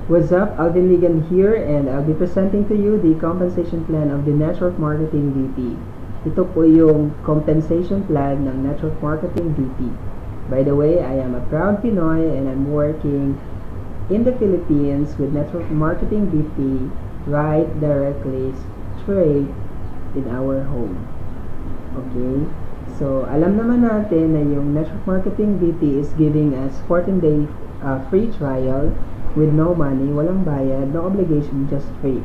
What's up? Alvin Ligan here, and I'll be presenting to you the compensation plan of the Network Marketing VP. Ito po yung compensation plan ng Network Marketing VP. By the way, I am a proud Pinoy and I'm working in the Philippines with Network Marketing VP right directly straight in our home. Okay? So, alam naman natin na yung Network Marketing VP is giving us 14-day free trial with no money, walang bayad, no obligation, just free.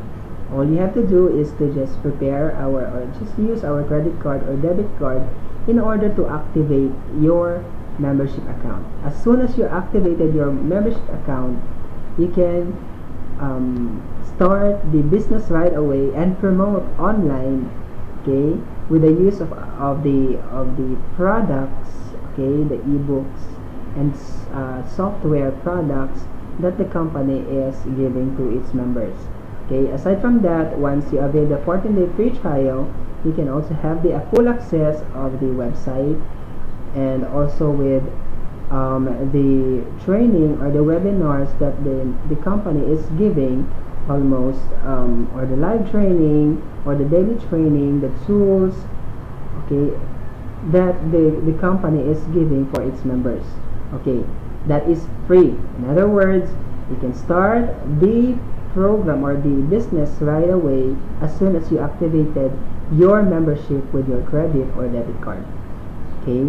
All you have to do is to just prepare or just use our credit card or debit card in order to activate your membership account. As soon as you activated your membership account, you can start the business right away and promote online, okay, with the use of the products, okay, the ebooks and software products that the company is giving to its members. Okay, aside from that, once you avail the 14-day free trial, you can also have the full access of the website and also with the training or the webinars that the company is giving almost or the live training or the daily training, the tools, okay, that the company is giving for its members. Okay, that is free. In other words, you can start the program or the business right away as soon as you activated your membership with your credit or debit card. Okay.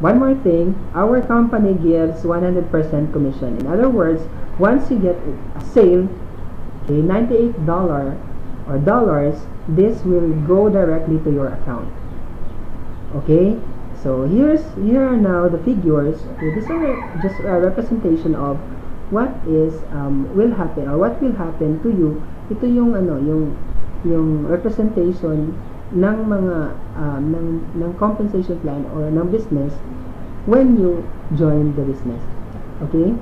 One more thing, our company gives 100% commission. In other words, once you get a sale, okay, $98 or dollars, this will go directly to your account. Okay. So here are now the figures. Okay, these are just a representation of what is will happen or what will happen to you. Ito yung yung representation ng mga ng compensation plan or ng business when you join the business. Okay?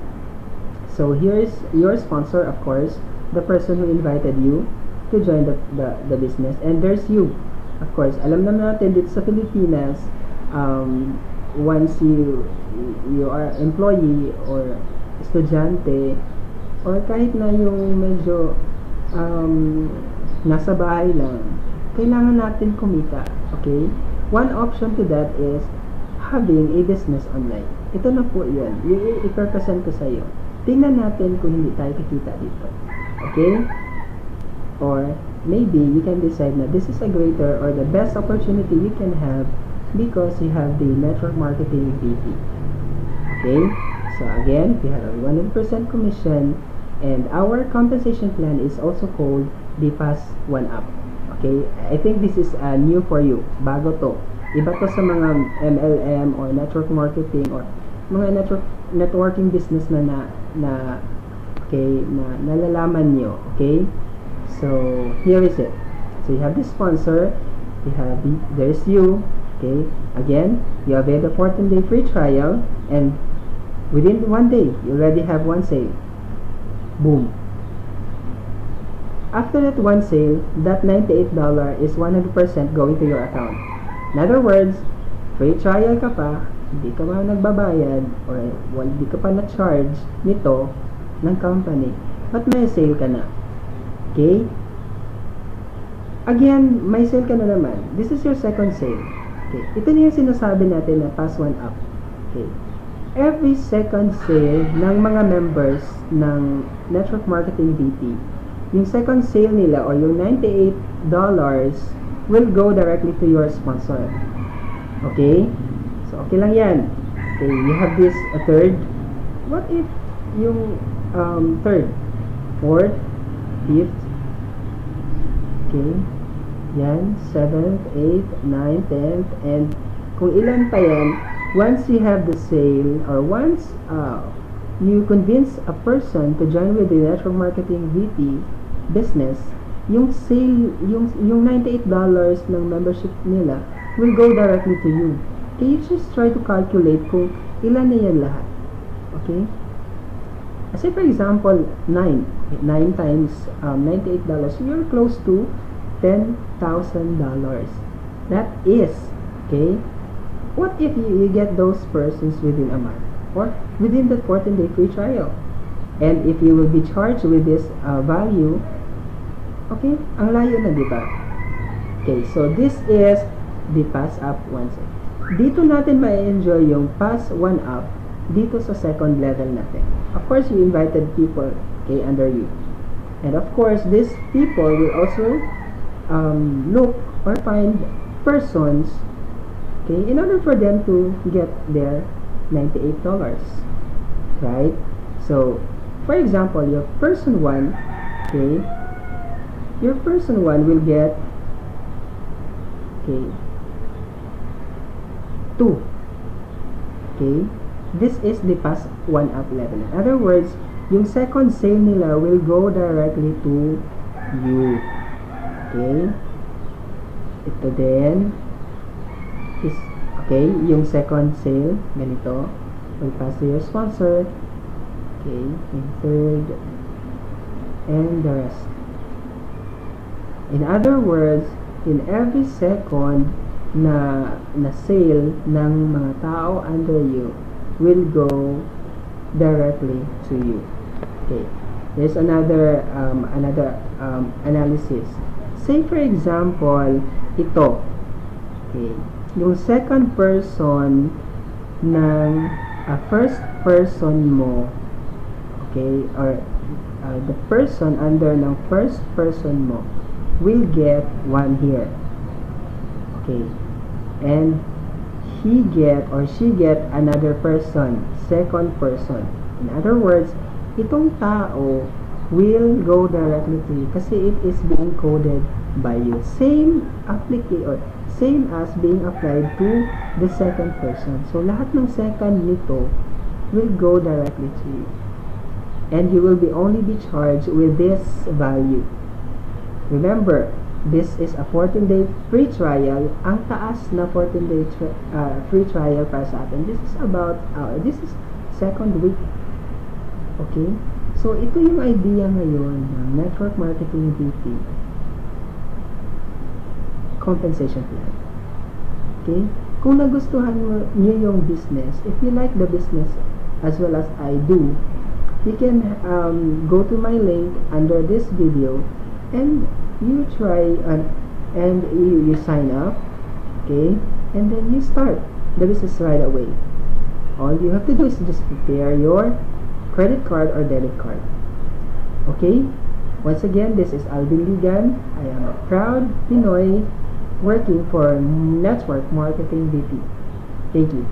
So here is your sponsor, of course, the person who invited you to join the business, and there's you. Of course, alam naman natin dito sa Pilipinas, once you are employee or estudyante or kahit na yung medyo nasa bahay lang, kailangan natin kumita. Okay? One option to that is having a business online. Ito na po yun. I-represent ko sa iyo. Tingnan natin kung hindi tayo kikita dito. Okay? Or maybe you can decide na this is a greater or the best opportunity you can have because you have the Network Marketing VP. Okay? So again, we have a 100% commission, and our compensation plan is also called the Fast One Up. Okay? I think this is new for you. Bago to. Iba to sa mga MLM or network marketing or mga networking business na nalalaman nyo. Okay? So here is it. So you have the sponsor, there's you. Okay, again, you avail the 14-day free trial, and within 1 day, you already have one sale. Boom. After that one sale, that $98 is 100% going to your account. In other words, free trial ka pa, hindi ka pa nagbabayad, or hindi ka pa na-charge nito ng company, but may sale ka na. Okay? Again, may sale ka na naman. This is your second sale. Okay. Ito na yung sinasabi natin na Fast One Up. Okay. Every second sale ng mga members ng Network Marketing VP, yung second sale nila or yung $98 will go directly to your sponsor. Okay? So, okay lang yan. Okay, you have this a third. What if yung third, fourth, fifth, okay, yan, 7th, 8th, 9th, 10th, and kung ilan pa yan, once you have the sale, or once you convince a person to join with the Network Marketing VP business, yung sale, yung $98 ng membership nila will go directly to you. Okay, you just try to calculate kung ilan na yan lahat. Okay? Say for example, 9 times $98, you're close to $10,000. That is, okay, what if you get those persons within a month or within the 14-day free trial? And if you will be charged with this value, okay, ang layo na, di ba? Okay, so this is the pass up 1 cent. Dito natin ma-enjoy yung pass 1 up dito sa second level natin. Of course, you invited people, okay, under you. And of course, these people will also look or find persons, okay, in order for them to get their $98, right? So, for example, your person 1, okay, your person 1 will get, okay, 2, okay, this is the pass 1 up level. In other words, yung second sale nila will go directly to you, okay. Ito din is, okay, yung second sale ganito will pass to your sponsor, okay, in third, and the rest. In other words, in every second na sale ng mga tao under you will go directly to you. Okay, there's another analysis. Say for example, ito, okay, yung second person ng first person mo, okay, or the person under ng first person mo will get 1 here, okay, and he get or she get another person, second person. In other words, itong tao will go directly to you kasi it is being coded by you. Same as being applied to the second person. So, lahat ng second nito will go directly to you. And you will only be charged with this value. Remember, this is a 14-day free trial. Ang taas na 14-day free trial para sa atin. This is about, this is second week. Okay? So, ito yung idea ngayon ng Network Marketing VP compensation plan. Okay? Kung nagustuhan niyo yung business, if you like the business as well as I do, you can go to my link under this video and you try and you sign up, okay, and then you start the business right away. All you have to do is just prepare your credit card or debit card. Okay, once again, this is Alvin Ligan. I am a proud Pinoy working for Network Marketing VP. Thank you.